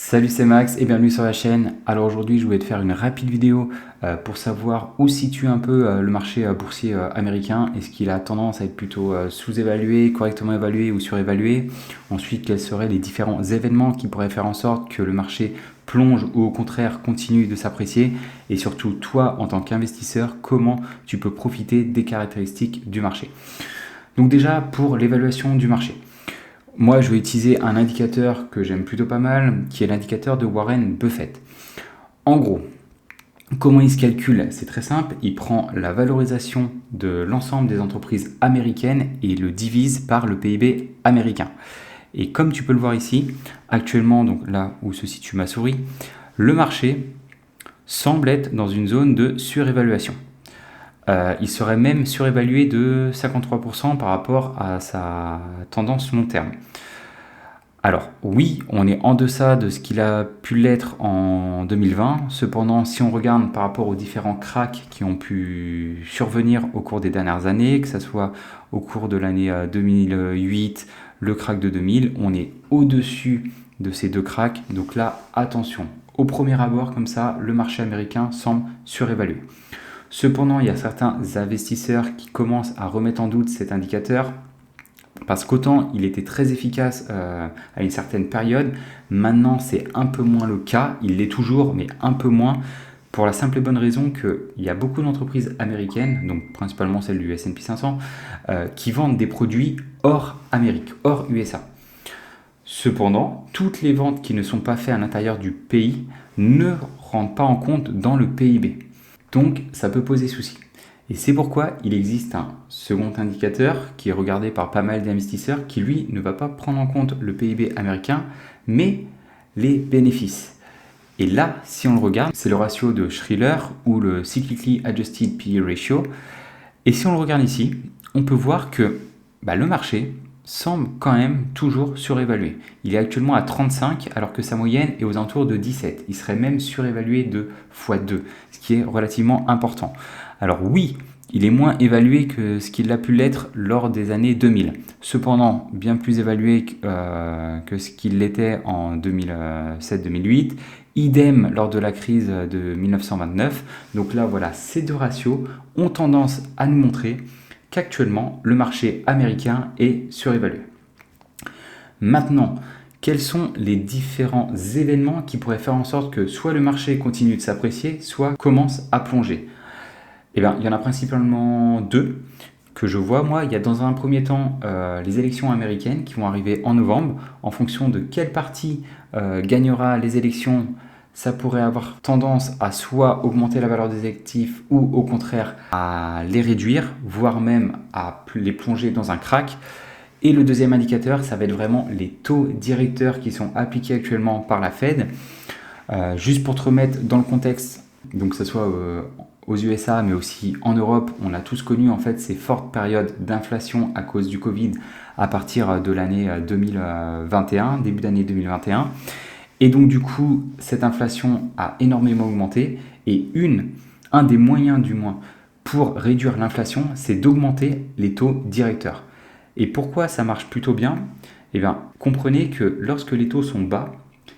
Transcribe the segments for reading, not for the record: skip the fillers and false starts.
Salut, c'est Max et bienvenue sur la chaîne. Alors aujourd'hui je voulais te faire une rapide vidéo pour savoir où situe un peu le marché boursier américain. Est-ce qu'il a tendance à être plutôt sous-évalué, correctement évalué ou surévalué? Ensuite, quels seraient les différents événements qui pourraient faire en sorte que le marché plonge ou au contraire continue de s'apprécier? Et surtout, toi en tant qu'investisseur, comment tu peux profiter des caractéristiques du marché? Donc déjà pour l'évaluation du marché. Moi, je vais utiliser un indicateur que j'aime plutôt pas mal, qui est l'indicateur de Warren Buffett. En gros, comment il se calcule? C'est très simple, il prend la valorisation de l'ensemble des entreprises américaines et le divise par le PIB américain. Et comme tu peux le voir ici, actuellement, donc là où se situe ma souris, le marché semble être dans une zone de surévaluation. Il serait même surévalué de 53% par rapport à sa tendance long terme. Alors oui, on est en deçà de ce qu'il a pu l'être en 2020. Cependant, si on regarde par rapport aux différents cracks qui ont pu survenir au cours des dernières années, que ce soit au cours de l'année 2008, le crack de 2000, on est au-dessus de ces deux cracks. Donc là, attention. Au premier abord, comme ça, le marché américain semble surévalué. Cependant, il y a certains investisseurs qui commencent à remettre en doute cet indicateur parce qu'autant il était très efficace à une certaine période, maintenant c'est un peu moins le cas, il l'est toujours, mais un peu moins, pour la simple et bonne raison qu'il y a beaucoup d'entreprises américaines, donc principalement celles du S&P 500, qui vendent des produits hors Amérique, hors USA. Cependant, toutes les ventes qui ne sont pas faites à l'intérieur du pays ne rentrent pas en compte dans le PIB. Donc ça peut poser souci. Et c'est pourquoi il existe un second indicateur qui est regardé par pas mal d'investisseurs qui, lui, ne va pas prendre en compte le PIB américain, mais les bénéfices. Et là, si on le regarde, c'est le ratio de Shiller ou le Cyclically Adjusted PE Ratio. Et si on le regarde ici, on peut voir que le marché semble quand même toujours surévalué. Il est actuellement à 35 alors que sa moyenne est aux alentours de 17. Il serait même surévalué de x2, ce qui est relativement important. Alors oui, il est moins évalué que ce qu'il a pu l'être lors des années 2000. Cependant, bien plus évalué que ce qu'il l'était en 2007-2008. Idem lors de la crise de 1929. Donc là, voilà, ces deux ratios ont tendance à nous montrer qu'actuellement, le marché américain est surévalué. Maintenant, quels sont les différents événements qui pourraient faire en sorte que soit le marché continue de s'apprécier, soit commence à plonger? Eh bien, il y en a principalement deux que je vois. Moi, il y a dans un premier temps les élections américaines qui vont arriver en novembre. En fonction de quel parti gagnera les élections, ça pourrait avoir tendance à soit augmenter la valeur des actifs ou au contraire à les réduire, voire même à les plonger dans un crack. Et le deuxième indicateur, ça va être vraiment les taux directeurs qui sont appliqués actuellement par la Fed. Juste pour te remettre dans le contexte, donc que ce soit aux USA mais aussi en Europe, on a tous connu en fait ces fortes périodes d'inflation à cause du Covid à partir de l'année 2021, début d'année 2021. Et donc du coup, cette inflation a énormément augmenté et un des moyens du moins pour réduire l'inflation, c'est d'augmenter les taux directeurs. Et pourquoi ça marche plutôt bien? Eh bien, comprenez que lorsque les taux sont bas,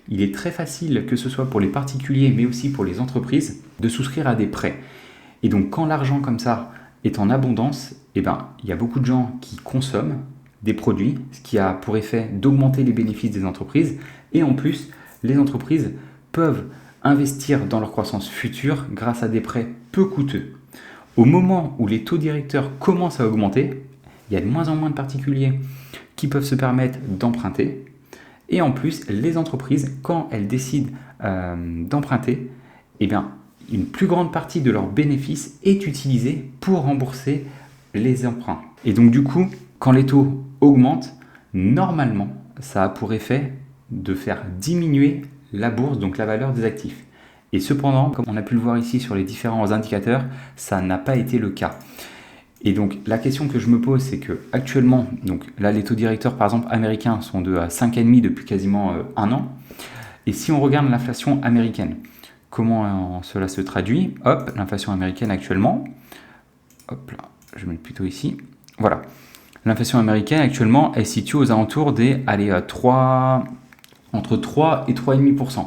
il est très facile, que ce soit pour les particuliers mais aussi pour les entreprises, de souscrire à des prêts. Et donc quand l'argent comme ça est en abondance, eh bien, il y a beaucoup de gens qui consomment des produits, ce qui a pour effet d'augmenter les bénéfices des entreprises. Et en plus, les entreprises peuvent investir dans leur croissance future grâce à des prêts peu coûteux. Au moment où les taux directeurs commencent à augmenter, il y a de moins en moins de particuliers qui peuvent se permettre d'emprunter. Et en plus, les entreprises, quand elles décident d'emprunter, eh bien, une plus grande partie de leurs bénéfices est utilisée pour rembourser les emprunts. Et donc du coup, quand les taux augmentent, normalement, ça a pour effet de faire diminuer la bourse, donc la valeur des actifs. Et cependant, comme on a pu le voir ici sur les différents indicateurs, ça n'a pas été le cas. Et donc la question que je me pose, c'est que actuellement, donc là les taux directeurs par exemple américains sont de 5,5 depuis quasiment un an. Et si on regarde l'inflation américaine, comment cela se traduit? Hop, l'inflation américaine actuellement, hop là, je mets plutôt ici, voilà. L'inflation américaine actuellement, elle se situe aux alentours des 3, entre 3 et 3,5%.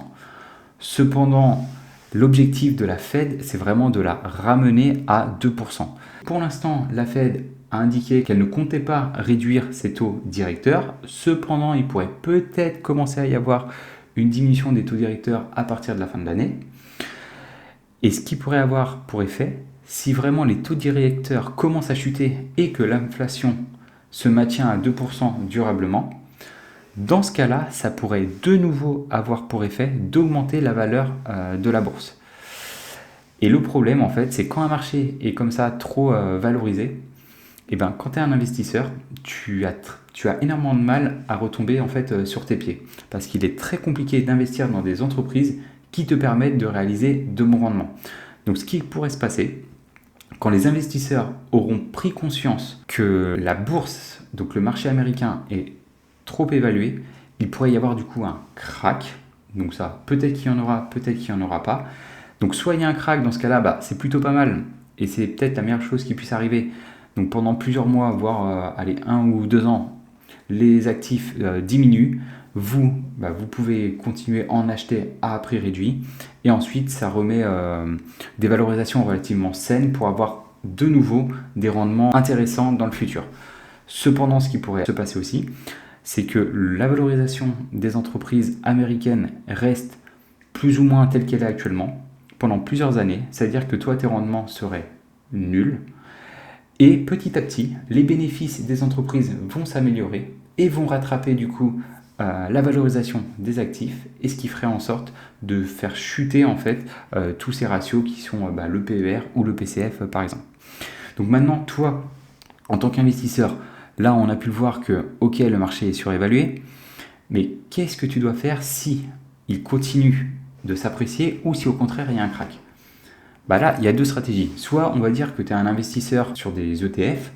Cependant, l'objectif de la Fed, c'est vraiment de la ramener à 2%. Pour l'instant, la Fed a indiqué qu'elle ne comptait pas réduire ses taux directeurs. Cependant, il pourrait peut-être commencer à y avoir une diminution des taux directeurs à partir de la fin de l'année. Et ce qui pourrait avoir pour effet, si vraiment les taux directeurs commencent à chuter et que l'inflation se maintient à 2% durablement, dans ce cas-là, ça pourrait de nouveau avoir pour effet d'augmenter la valeur de la bourse. Et le problème, en fait, c'est quand un marché est comme ça trop valorisé, et ben, quand tu es un investisseur, tu as énormément de mal à retomber en fait, sur tes pieds. Parce qu'il est très compliqué d'investir dans des entreprises qui te permettent de réaliser de bons rendements. Donc ce qui pourrait se passer, quand les investisseurs auront pris conscience que la bourse, donc le marché américain, est trop évalué, il pourrait y avoir du coup un crack. Donc ça, peut-être qu'il y en aura, peut-être qu'il n'y en aura pas. Donc soit il y a un crack, dans ce cas-là, c'est plutôt pas mal. Et c'est peut-être la meilleure chose qui puisse arriver. Donc pendant plusieurs mois, voire 1 ou 2 ans, les actifs diminuent. Vous pouvez continuer à en acheter à prix réduit. Et ensuite, ça remet des valorisations relativement saines pour avoir de nouveau des rendements intéressants dans le futur. Cependant, ce qui pourrait se passer aussi, c'est que la valorisation des entreprises américaines reste plus ou moins telle qu'elle est actuellement pendant plusieurs années. C'est-à-dire que toi, tes rendements seraient nuls. Et petit à petit, les bénéfices des entreprises vont s'améliorer et vont rattraper du coup la valorisation des actifs, et ce qui ferait en sorte de faire chuter en fait tous ces ratios qui sont le PER ou le PCF par exemple. Donc maintenant, toi, en tant qu'investisseur, là on a pu le voir que ok, le marché est surévalué, mais qu'est-ce que tu dois faire si il continue de s'apprécier ou si au contraire il y a un crack? Là, il y a deux stratégies. Soit on va dire que tu es un investisseur sur des ETF.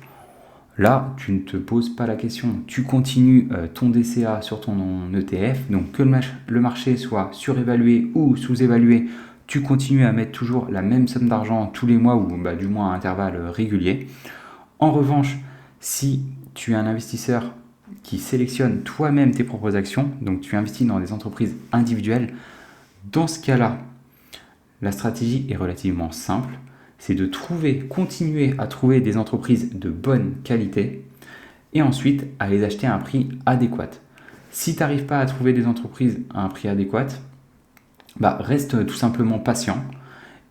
Là, tu ne te poses pas la question. Tu continues ton DCA sur ton ETF. Donc que le marché soit surévalué ou sous-évalué, tu continues à mettre toujours la même somme d'argent tous les mois ou du moins à intervalles réguliers. En revanche, si tu es un investisseur qui sélectionne toi-même tes propres actions, donc tu investis dans des entreprises individuelles, dans ce cas-là, la stratégie est relativement simple, c'est de continuer à trouver des entreprises de bonne qualité et ensuite à les acheter à un prix adéquat. Si tu n'arrives pas à trouver des entreprises à un prix adéquat, reste tout simplement patient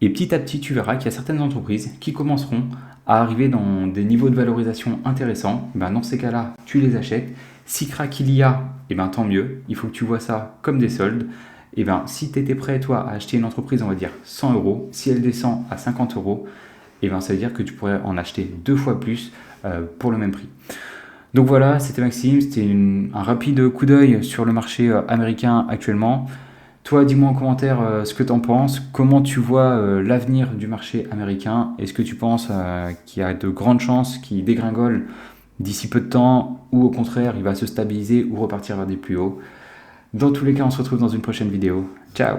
et petit à petit tu verras qu'il y a certaines entreprises qui commenceront à arriver dans des niveaux de valorisation intéressants. Dans ces cas-là, tu les achètes. Si crack il y a, tant mieux, il faut que tu vois ça comme des soldes. Si tu étais prêt, toi, à acheter une entreprise, on va dire 100 €, si elle descend à 50 €, ça veut dire que tu pourrais en acheter 2 fois plus pour le même prix. Donc voilà, c'était Maxime, c'était un rapide coup d'œil sur le marché américain actuellement. Toi, dis-moi en commentaire ce que tu en penses, comment tu vois l'avenir du marché américain. Est-ce que tu penses qu'il y a de grandes chances qu'il dégringole d'ici peu de temps, ou au contraire, il va se stabiliser ou repartir vers des plus hauts? Dans tous les cas, on se retrouve dans une prochaine vidéo. Ciao!